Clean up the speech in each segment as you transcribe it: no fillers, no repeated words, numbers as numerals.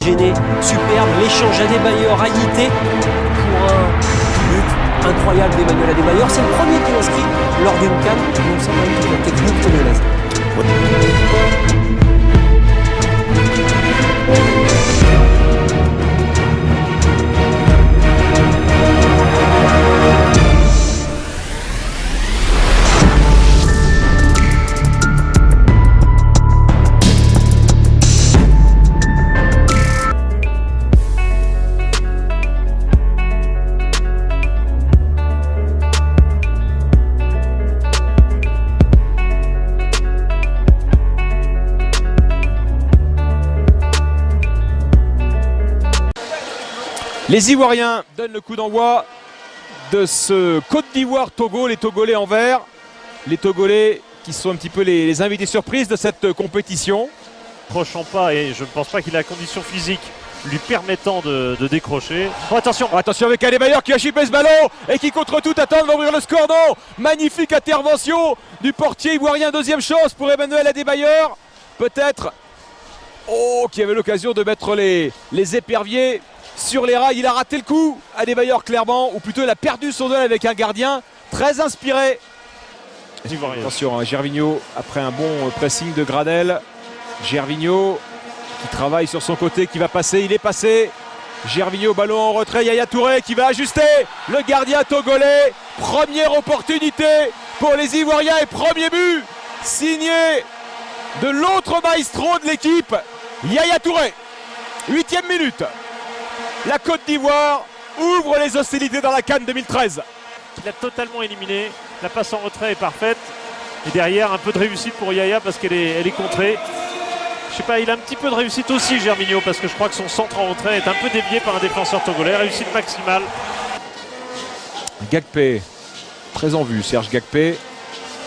Gêné, superbe, l'échange Adebayor Haïté pour un but incroyable d'Emmanuel Adebayor. C'est le premier qui inscrit lors d'une CAN, mais on sent quand même toute la technique polonaise. Les Ivoiriens donnent le coup d'envoi de ce Côte d'Ivoire-Togo, les Togolais en vert. Les Togolais qui sont un petit peu les invités surprises de cette compétition. Décrochant pas, et je ne pense pas qu'il a la condition physique lui permettant de décrocher. Oh, attention! Attention avec Adebayor qui a chippé ce ballon et qui contre tout attend d'ouvrir le score. Non! Magnifique intervention du portier ivoirien. Deuxième chance pour Emmanuel Adebayor. Peut-être qui avait l'occasion de mettre les éperviers sur les rails. Il a raté le coup, Adebayor clairement, ou plutôt il a perdu son duel avec un gardien très inspiré. Attention, Gervinho après un bon pressing de Gradel. Gervinho qui travaille sur son côté, qui va passer, il est passé. Gervinho, ballon en retrait, Yaya Touré qui va ajuster. Le gardien togolais, première opportunité pour les Ivoiriens et premier but signé de l'autre maestro de l'équipe, Yaya Touré. 8e minute. La Côte d'Ivoire ouvre les hostilités dans la CAN 2013. Il a totalement éliminé. La passe en retrait est parfaite. Et derrière, un peu de réussite pour Yaya parce qu'elle est contrée. Je sais pas, il a un petit peu de réussite aussi, Gervinho, parce que je crois que son centre en retrait est un peu dévié par un défenseur togolais. Réussite maximale. Gakpé, très en vue, Serge Gakpé,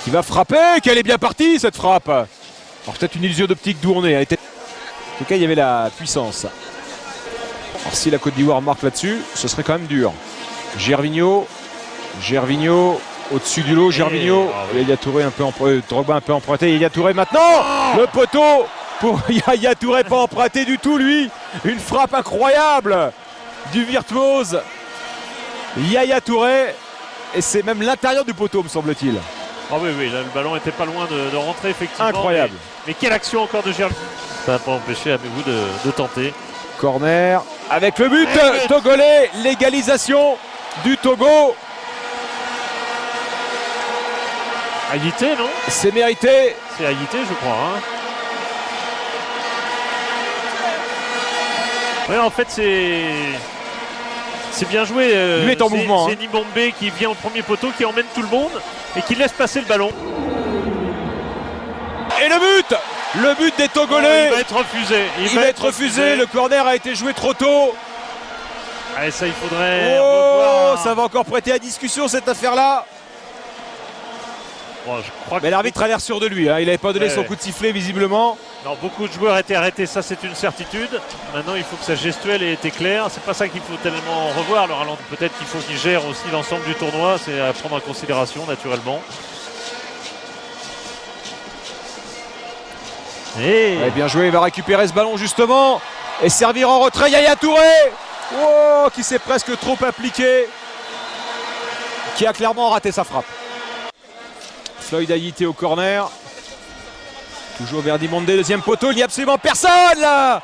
qui va frapper. Qu'elle est bien partie cette frappe. Alors peut-être une illusion d'optique d'où on est. En tout cas, il y avait la puissance. Alors si la Côte d'Ivoire marque là-dessus, ce serait quand même dur. Gervinho au-dessus du lot. Gervinho, Yaya Touré un peu Drogba un peu emprunté. Yaya Touré maintenant, le poteau pour Yaya Touré, pas emprunté du tout lui. Une frappe incroyable du virtuose Yaya Touré, et c'est même l'intérieur du poteau me semble-t-il. Ah oui, là, le ballon était pas loin de rentrer effectivement. Incroyable. Mais quelle action encore de Gervinho. Ça n'a pas empêché Amégou de tenter. Corner avec le but togolais, l'égalisation du Togo. Haïté, non? C'est mérité. C'est Haïté, je crois. Hein. Ouais, en fait, c'est bien joué. Lui est en mouvement. C'est Nimbombe qui vient au premier poteau, qui emmène tout le monde et qui laisse passer le ballon. Et le but des Togolais. Il va être refusé. Il va être refusé. Le corner a été joué trop tôt. Allez, ça, il faudrait revoir. Ça va encore prêter à discussion cette affaire-là. Bon, je crois mais l'arbitre a l'air sûr de lui. Hein. Il n'avait pas donné son coup de sifflet visiblement. Non, beaucoup de joueurs étaient arrêtés, ça c'est une certitude. Maintenant, il faut que sa gestuelle ait été claire. C'est pas ça qu'il faut tellement revoir. Le ralenti, peut-être qu'il faut qu'il gère aussi l'ensemble du tournoi. C'est à prendre en considération naturellement. Bien joué, il va récupérer ce ballon justement et servir en retrait. Yaya Touré qui s'est presque trop appliqué, qui a clairement raté sa frappe. Floyd Haïté au corner, toujours vers Dimonde, deuxième poteau, il n'y a absolument personne là.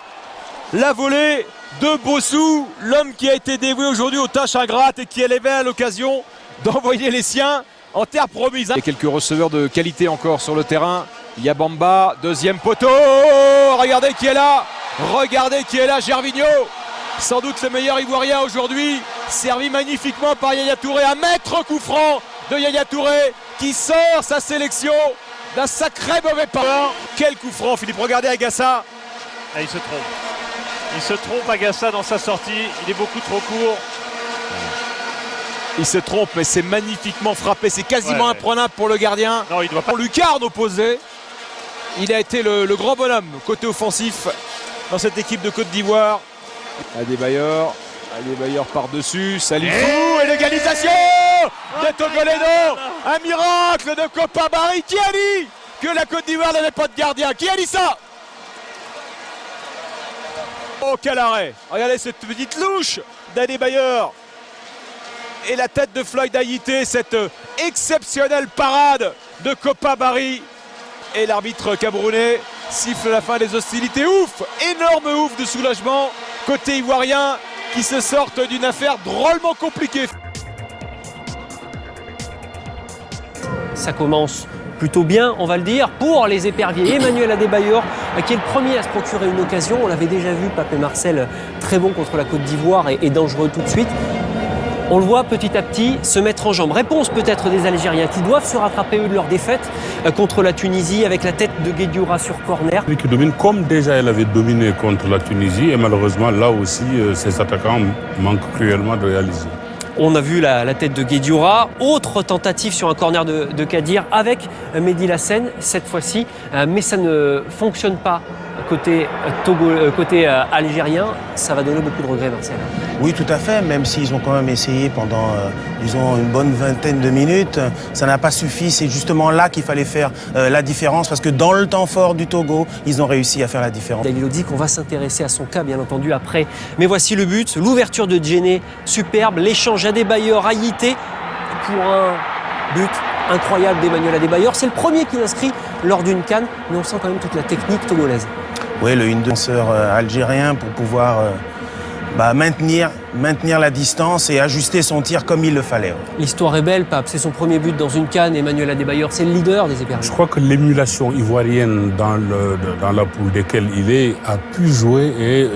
La volée de Bossou, l'homme qui a été dévoué aujourd'hui aux tâches ingrates et qui avait à l'occasion d'envoyer les siens en terre promise. Il y a quelques receveurs de qualité encore sur le terrain. Yabamba, deuxième poteau. Regardez qui est là. Gervinho, sans doute le meilleur Ivoirien aujourd'hui, servi magnifiquement par Yaya Touré. Un maître coup franc de Yaya Touré qui sort sa sélection d'un sacré mauvais pas. Quel coup franc, Philippe. Regardez Agassa. Ah, il se trompe Agassa dans sa sortie. Il est beaucoup trop court. Il se trompe, mais c'est magnifiquement frappé. C'est quasiment imprenable pour le gardien. Non, il doit pas. Pour Lucarne opposé. Il a été le grand bonhomme côté offensif dans cette équipe de Côte d'Ivoire. Adebayor par-dessus, salut et l'égalisation de Togolais. Un miracle de Kopa Barry. Qui a dit que la Côte d'Ivoire n'avait pas de gardien? Qui a dit ça? Oh, quel arrêt! Regardez cette petite louche d'Adebayor. Et la tête de Floyd Ayité, cette exceptionnelle parade de Kopa Barry. Et l'arbitre camerounais siffle la fin des hostilités. Ouf! Énorme ouf de soulagement côté ivoirien qui se sortent d'une affaire drôlement compliquée. Ça commence plutôt bien, on va le dire, pour les éperviers. Emmanuel Adebayor, qui est le premier à se procurer une occasion. On l'avait déjà vu, Pape Marcel, très bon contre la Côte d'Ivoire et dangereux tout de suite. On le voit petit à petit se mettre en jambe. Réponse peut-être des Algériens qui doivent se rattraper eux de leur défaite contre la Tunisie avec la tête de Guedioura sur corner. Qui domine comme déjà elle avait dominé contre la Tunisie et malheureusement là aussi ses attaquants manquent cruellement de réaliser. On a vu la tête de Guedioura. Autre tentative sur un corner de Kadir avec Mehdi Lassène cette fois-ci, mais ça ne fonctionne pas côté algérien. Ça va donner beaucoup de regrets, Marcel. Oui, tout à fait, même s'ils ont quand même essayé pendant, disons, une bonne vingtaine de minutes. Ça n'a pas suffi, c'est justement là qu'il fallait faire la différence, parce que dans le temps fort du Togo, ils ont réussi à faire la différence. Danilo dit qu'on va s'intéresser à son cas, bien entendu, après. Mais voici le but, l'ouverture de Djenné, superbe, l'échange Adebayor-Ayité pour un but incroyable d'Emmanuel Adebayor. C'est le premier qu'il inscrit lors d'une CAN, mais on sent quand même toute la technique togolaise. Oui, le défenseur algérien pour pouvoir maintenir la distance et ajuster son tir comme il le fallait. L'histoire est belle, Pape. C'est son premier but dans une CAN. Emmanuel Adebayor, c'est le leader des éperviers. Je crois que l'émulation ivoirienne dans la poule desquelles il est a pu jouer et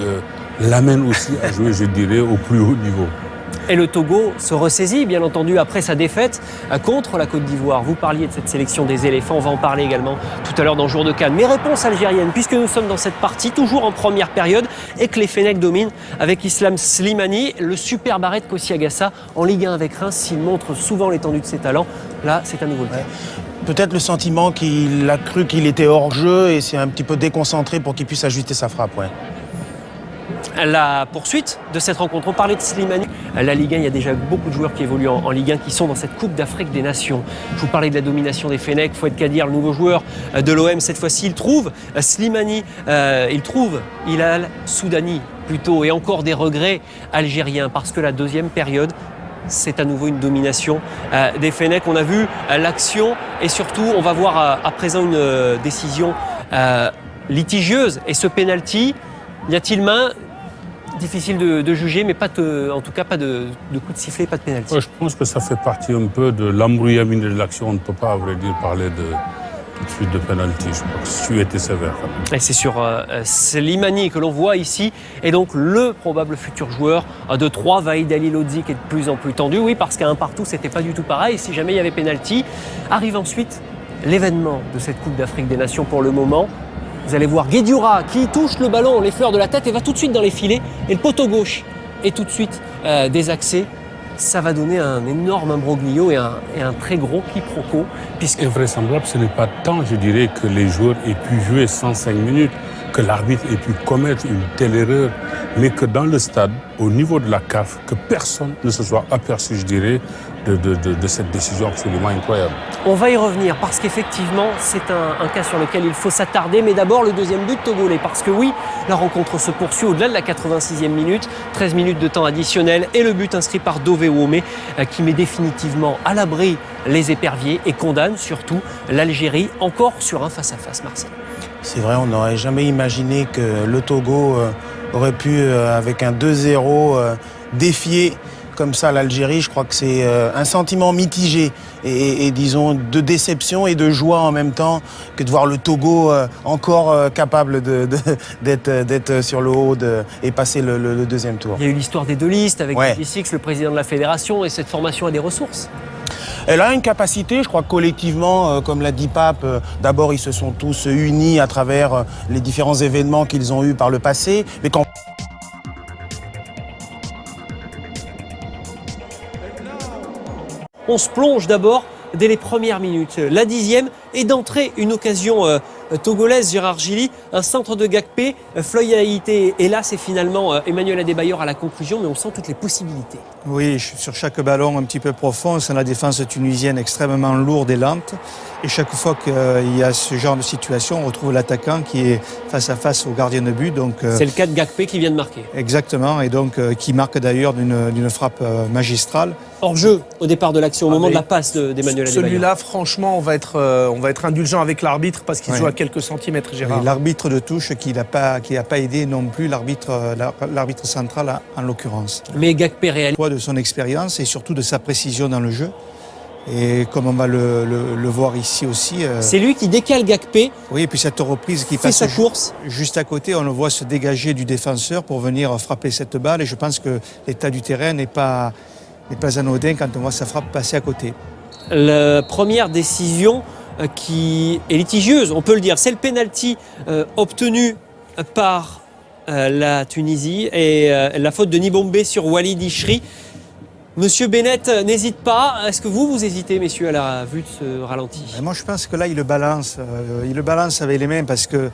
l'amène aussi à jouer, je dirais, au plus haut niveau. Et le Togo se ressaisit, bien entendu, après sa défaite contre la Côte d'Ivoire. Vous parliez de cette sélection des éléphants, on va en parler également tout à l'heure dans Jour de CAN. Mais réponse algérienne, puisque nous sommes dans cette partie, toujours en première période, et que les Fennecs dominent avec Islam Slimani, le superbe arrêt de Kossi Agassa en Ligue 1 avec Reims. S'il montre souvent l'étendue de ses talents, là, c'est à nouveau le cas. Peut-être le sentiment qu'il a cru qu'il était hors jeu et c'est un petit peu déconcentré pour qu'il puisse ajuster sa frappe. Ouais. La poursuite de cette rencontre, on parlait de Slimani. La Ligue 1, il y a déjà beaucoup de joueurs qui évoluent en Ligue 1 qui sont dans cette Coupe d'Afrique des Nations. Je vous parlais de la domination des Fennecs. Fouad Kadir, le nouveau joueur de l'OM, cette fois-ci, il trouve Slimani, il trouve Hilal Soudani plutôt, et encore des regrets algériens parce que la deuxième période, c'est à nouveau une domination des Fennecs. On a vu l'action et surtout, on va voir à présent une décision litigieuse. Et ce penalty, y a-t-il main? Difficile de juger, mais en tout cas pas de coup de sifflet, pas de pénalty. Ouais, je pense que ça fait partie un peu de l'embrouillamine de l'action. On ne peut pas, à vrai dire, parler tout de suite de pénalty. Je crois que tu étais sévère. Quand même. Et c'est sur Slimani que l'on voit ici, et donc le probable futur joueur de 3, Vahid Ali Lodzi, qui est de plus en plus tendu. Oui, parce qu'à un partout, c'était pas du tout pareil. Si jamais il y avait pénalty, arrive ensuite l'événement de cette Coupe d'Afrique des Nations pour le moment. Vous allez voir Guedioura qui touche le ballon, les fleurs de la tête, et va tout de suite dans les filets. Et le poteau gauche est tout de suite désaxé. Ça va donner un énorme imbroglio et un très gros quiproquo. Puisque... Invraisemblable, ce n'est pas tant, je dirais, que les joueurs aient pu jouer 105 minutes, que l'arbitre ait pu commettre une telle erreur, mais que dans le stade, au niveau de la CAF, que personne ne se soit aperçu, je dirais, de cette décision absolument incroyable. On va y revenir parce qu'effectivement, c'est un cas sur lequel il faut s'attarder. Mais d'abord, le deuxième but togolais. Parce que oui, la rencontre se poursuit au-delà de la 86e minute. 13 minutes de temps additionnel et le but inscrit par Dové Ouomé qui met définitivement à l'abri les éperviers et condamne surtout l'Algérie encore sur un face-à-face, Marcel. C'est vrai, on n'aurait jamais imaginé que le Togo aurait pu, avec un 2-0, défier comme ça l'Algérie. Je crois que c'est un sentiment mitigé et disons de déception et de joie en même temps que de voir le Togo encore capable d'être sur le haut et passer le deuxième tour. Il y a eu l'histoire des deux listes avec Six, le président de la fédération, et cette formation a des ressources. Elle a une capacité, je crois que collectivement, comme l'a dit Pape, d'abord ils se sont tous unis à travers les différents événements qu'ils ont eus par le passé, mais quand on se plonge d'abord dès les premières minutes. La 10e est d'entrée une occasion togolaise, Gérard Gilly. Un centre de Gakpé, Floyd Haïté est là, c'est finalement Emmanuel Adebayor à la conclusion, mais on sent toutes les possibilités. Oui, sur chaque ballon un petit peu profond, c'est la défense tunisienne extrêmement lourde et lente. Et chaque fois qu'il y a ce genre de situation, on retrouve l'attaquant qui est face à face au gardien de but. C'est le cas de Gakpé qui vient de marquer. Exactement, et donc qui marque d'ailleurs d'une frappe magistrale. Hors jeu au départ de l'action, au moment de la passe d'Emmanuel Adebayor. Celui-là, franchement, on va être indulgent avec l'arbitre parce qu'il joue à quelques centimètres, Gérard. Et l'arbitre de touche qui n'a pas aidé non plus l'arbitre central en l'occurrence. Mais Gakpé réalise. De son expérience et surtout de sa précision dans le jeu. Et comme on va le voir ici aussi. C'est lui qui décale Gakpé. Oui, et puis cette reprise qui fait passe sa course. Juste à côté, on le voit se dégager du défenseur pour venir frapper cette balle. Et je pense que l'état du terrain n'est pas anodin quand on voit sa frappe passer à côté. La première décision qui est litigieuse, on peut le dire, c'est le penalty obtenu par la Tunisie et la faute de Nibombé sur Walid Ishri. Monsieur Bennett n'hésite pas. Est-ce que vous hésitez, messieurs, à la vue de ce ralenti? Moi, je pense que là, il le balance avec les mains parce que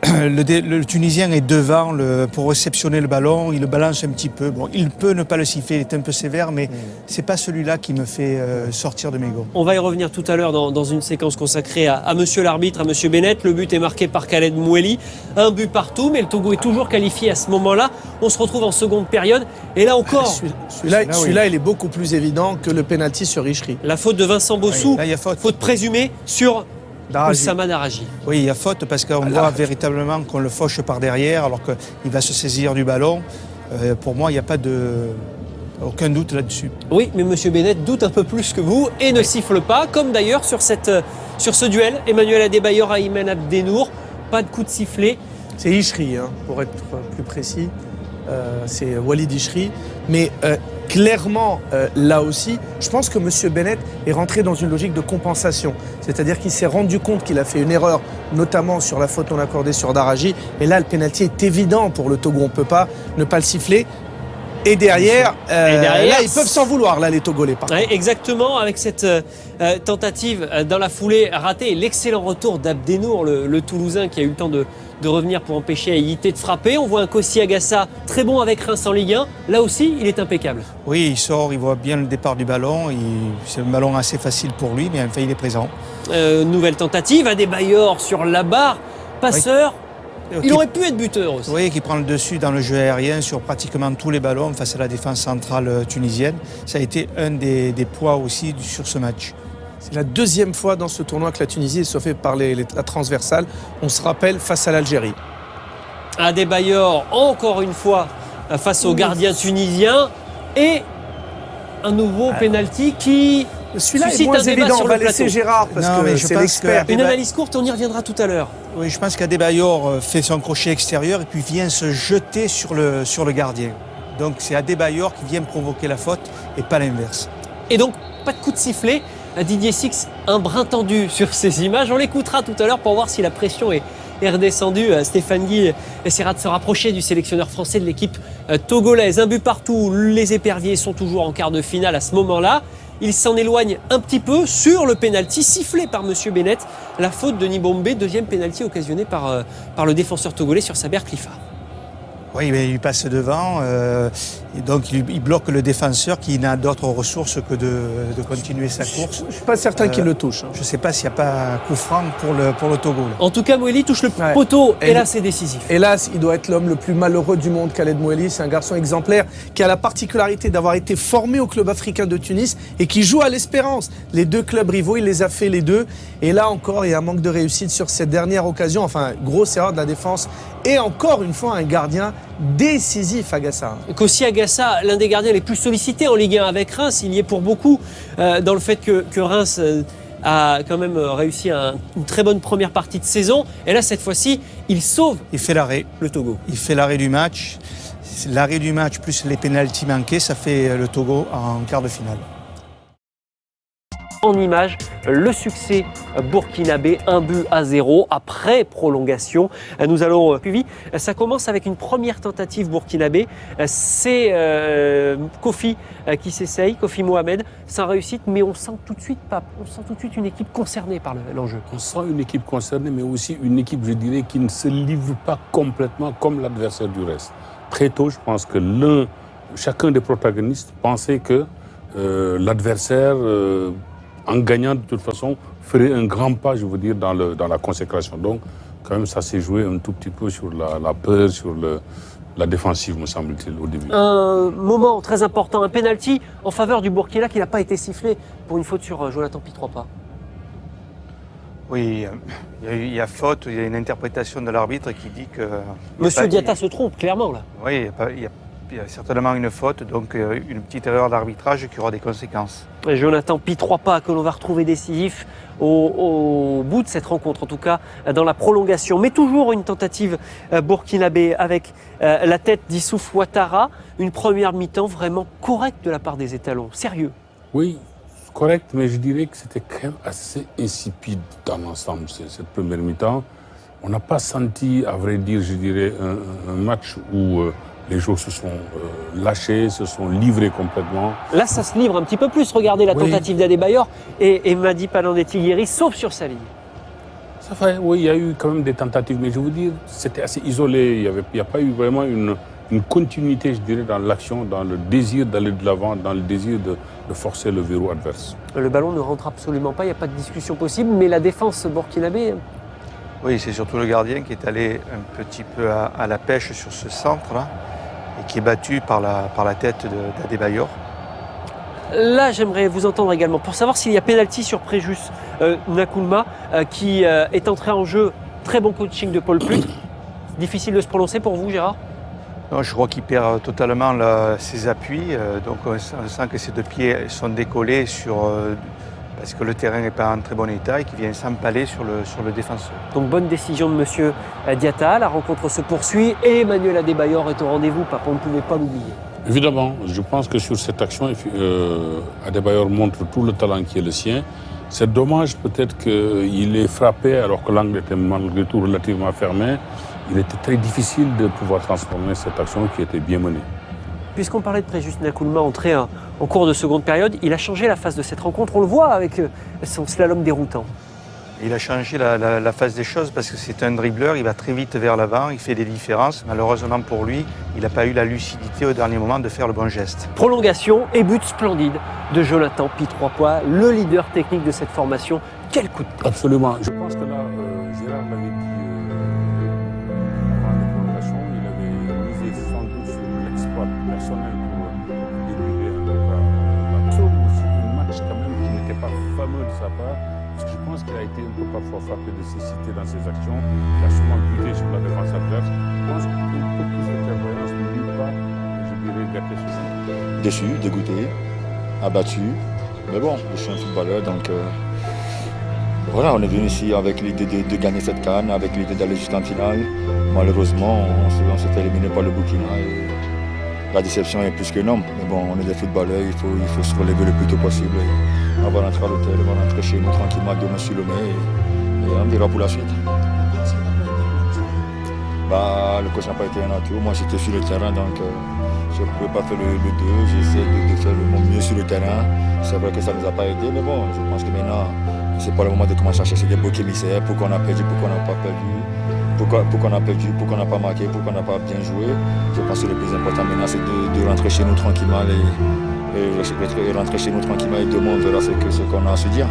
le Tunisien est devant pour réceptionner le ballon. Il le balance un petit peu. Bon, il peut ne pas le siffler, il est un peu sévère, mais c'est pas celui-là qui me fait sortir de mes gonds. On va y revenir tout à l'heure dans une séquence consacrée à monsieur l'arbitre, à monsieur Bennett. Le but est marqué par Khaled Moueli. Un but partout, mais le Togo est toujours qualifié à ce moment-là. On se retrouve en seconde période. Et là encore... Celui-là, il est beaucoup plus évident que le penalty sur Ishri. La faute de Vincent Bossou, là, il y a faute présumée sur... Daraji. Oussama Daraji. Oui, il y a faute parce qu'on voit véritablement qu'on le fauche par derrière alors qu'il va se saisir du ballon. Pour moi, il n'y a aucun doute là-dessus. Oui, mais M. Bennett doute un peu plus que vous et ne siffle pas, comme d'ailleurs sur ce duel. Emmanuel Adebayor à Aymen Abdenour, pas de coup de sifflet. C'est Ishri, pour être plus précis. C'est Walid Ishri. Mais clairement, là aussi, je pense que M. Bennett est rentré dans une logique de compensation. C'est-à-dire qu'il s'est rendu compte qu'il a fait une erreur, notamment sur la faute non accordée sur Daraji. Et là, le pénalty est évident pour le Togo. On ne peut pas ne pas le siffler. Et derrière, là, ils peuvent s'en vouloir, là, les Togolais. Ouais, exactement, avec cette tentative dans la foulée ratée. L'excellent retour d'Abdenour, le Toulousain, qui a eu le temps de revenir pour empêcher Haïté de frapper. On voit un Kossi Agassa très bon avec Reims en Ligue 1. Là aussi, il est impeccable. Oui, il sort, il voit bien le départ du ballon. C'est un ballon assez facile pour lui, mais enfin, il est présent. Nouvelle tentative, Adebayor sur la barre, passeur. Oui. Il aurait pu être buteur aussi. Oui, qui prend le dessus dans le jeu aérien sur pratiquement tous les ballons face à la défense centrale tunisienne. Ça a été un des poids aussi sur ce match. C'est la deuxième fois dans ce tournoi que la Tunisie est sauvée par la transversale. On se rappelle face à l'Algérie. Adebayor, encore une fois, face au gardien tunisien. Et un nouveau penalty qui celui-là suscite est moins un débat évident. sur On va le laisser plateau. Gérard parce que c'est l'expert. Une analyse courte, on y reviendra tout à l'heure. Oui, je pense qu'Adebayor fait son crochet extérieur et puis vient se jeter sur le gardien. Donc c'est Adebayor qui vient provoquer la faute et pas l'inverse. Et donc, pas de coup de sifflet. Didier Six, un brin tendu sur ces images. On l'écoutera tout à l'heure pour voir si la pression est redescendue. Stéphane Guy essaiera de se rapprocher du sélectionneur français de l'équipe togolaise. Un but partout. Les éperviers sont toujours en quart de finale à ce moment-là. Il s'en éloigne un petit peu sur le pénalty sifflé par M. Bennett. La faute de Nibombé, deuxième pénalty occasionné par le défenseur togolais sur Saber Khlifa. Oui, mais il lui passe devant, et donc il bloque le défenseur qui n'a d'autres ressources que de continuer sa course. Je ne suis pas certain qu'il le touche. Je ne sais pas s'il n'y a pas un coup franc pour le Togo. Là. En tout cas, Moueli touche le poteau et là c'est décisif. Hélas, il doit être l'homme le plus malheureux du monde, Khaled Moueli. C'est un garçon exemplaire qui a la particularité d'avoir été formé au club africain de Tunis et qui joue à l'Espérance. Les deux clubs rivaux, il les a fait les deux. Et là encore, il y a un manque de réussite sur cette dernière occasion. Enfin, grosse erreur de la défense. Et encore une fois, un gardien décisif, Agassa. Kossi Agassa, l'un des gardiens les plus sollicités en Ligue 1 avec Reims, il y est pour beaucoup dans le fait que Reims a quand même réussi une très bonne première partie de saison. Et là, cette fois-ci, il sauve le Togo. Il fait l'arrêt du match. L'arrêt du match plus les pénaltys manqués, ça fait le Togo en quart de finale. En images, le succès burkinabé, 1-0 après prolongation. Nous allons suivi. Ça commence avec une première tentative burkinabé. C'est Kofi qui s'essaye, Kofi Mohamed, sans réussite, mais on sent tout de suite, Pape, on sent tout de suite une équipe concernée par l'enjeu. On sent une équipe concernée, mais aussi une équipe, je dirais, qui ne se livre pas complètement comme l'adversaire du reste. Très tôt, je pense que chacun des protagonistes pensait que l'adversaire, en gagnant de toute façon, ferait un grand pas, je veux dire, dans la consécration. Donc, quand même, ça s'est joué un tout petit peu sur la peur, sur la défensive, me semble-t-il, au début. Un moment très important, un penalty en faveur du Burkina qui n'a pas été sifflé pour une faute sur Jonathan Pitropa. Oui, il y a faute, il y a une interprétation de l'arbitre qui dit que... Monsieur Diatta se trompe, clairement, là. Oui, il y a certainement une faute, donc une petite erreur d'arbitrage qui aura des conséquences. Et Jonathan Pitropa, que l'on va retrouver décisif au bout de cette rencontre, en tout cas dans la prolongation. Mais toujours une tentative burkinabé avec la tête d'Issouf Ouattara. Une première mi-temps vraiment correcte de la part des étalons, sérieux. Oui, correct, mais je dirais que c'était quand même assez insipide dans l'ensemble, cette première mi-temps. On n'a pas senti, à vrai dire, je dirais, un match où les joueurs se sont lâchés, se sont livrés complètement. Là, ça se livre un petit peu plus. Regardez la tentative d'Adebayor et Madi Palandé-Tigueri, sauf sur sa ligne. Ça fait, oui, il y a eu quand même des tentatives, mais je veux dire, c'était assez isolé. Il n'y a pas eu vraiment une continuité, je dirais, dans l'action, dans le désir d'aller de l'avant, dans le désir de forcer le verrou adverse. Le ballon ne rentre absolument pas, il n'y a pas de discussion possible, mais la défense burkinabé... Oui, c'est surtout le gardien qui est allé un petit peu à la pêche sur ce centre-là et qui est battu par la tête d'Adebayor. Là, j'aimerais vous entendre également pour savoir s'il y a pénalty sur Préjus Nkoulma qui est entré en jeu. Très bon coaching de Paul Plut. Difficile de se prononcer pour vous, Gérard? Non, je crois qu'il perd totalement ses appuis. Donc on sent que ses deux pieds sont décollés parce que le terrain n'est pas en très bon état et qu'il vient s'empaler sur le défenseur. Donc bonne décision de monsieur Diatta. La rencontre se poursuit et Emmanuel Adebayor est au rendez-vous. Papa, on ne pouvait pas l'oublier. Évidemment, je pense que sur cette action, Adebayor montre tout le talent qui est le sien. C'est dommage peut-être qu'il est frappé alors que l'angle était malgré tout relativement fermé. Il était très difficile de pouvoir transformer cette action qui était bien menée. Puisqu'on parlait de Préjus Nkoulma entré en cours de seconde période, il a changé la phase de cette rencontre. On le voit avec son slalom déroutant. Il a changé la phase des choses parce que c'est un dribbleur, il va très vite vers l'avant, il fait des différences. Malheureusement pour lui, il n'a pas eu la lucidité au dernier moment de faire le bon geste. Prolongation et but splendide de Jonathan Pitropa, le leader technique de cette formation. Quel coup de pied! Absolument. Je pense que là, Gérard l'avait dit avant la prolongation, il avait misé sans doute sur l'exploit personnel pour débuter la zone aussi un match quand même qui n'était pas fameux de sa part. Parce que je pense qu'il a été un peu parfois frappé de cécité dans ses actions, qui a souvent buté sur la défense adverse. Je pense qu'un peu plus de clairvoyance ne nuit pas, je dirais, gâter ce jeu. Déçu, dégoûté, abattu. Mais bon, je suis un footballeur, donc voilà, on est venu ici avec l'idée de gagner cette CAN, avec l'idée d'aller jusqu'en finale. Malheureusement, on s'est fait éliminer par le Burkina. Et la déception est plus que énorme. Mais bon, on est des footballeurs, il faut se relever le plus tôt possible. On va rentrer à l'hôtel, on va rentrer chez nous tranquillement, demain sur le nez et on verra pour la suite. Le coach n'a pas été un atout. Moi j'étais sur le terrain donc je ne pouvais pas faire le 2. J'essaie de faire mon mieux sur le terrain. C'est vrai que ça ne nous a pas aidé, mais bon, je pense que maintenant c'est pas le moment de commencer à chercher des boucs émissaires. Pourquoi on a perdu, pourquoi on n'a pas perdu. Pourquoi on a perdu, pourquoi on n'a pas marqué, pourquoi on n'a pas bien joué. Je pense que le plus important maintenant c'est de rentrer chez nous tranquillement et rentrer chez nous tranquillement et demain on verra ce qu'on a à se dire.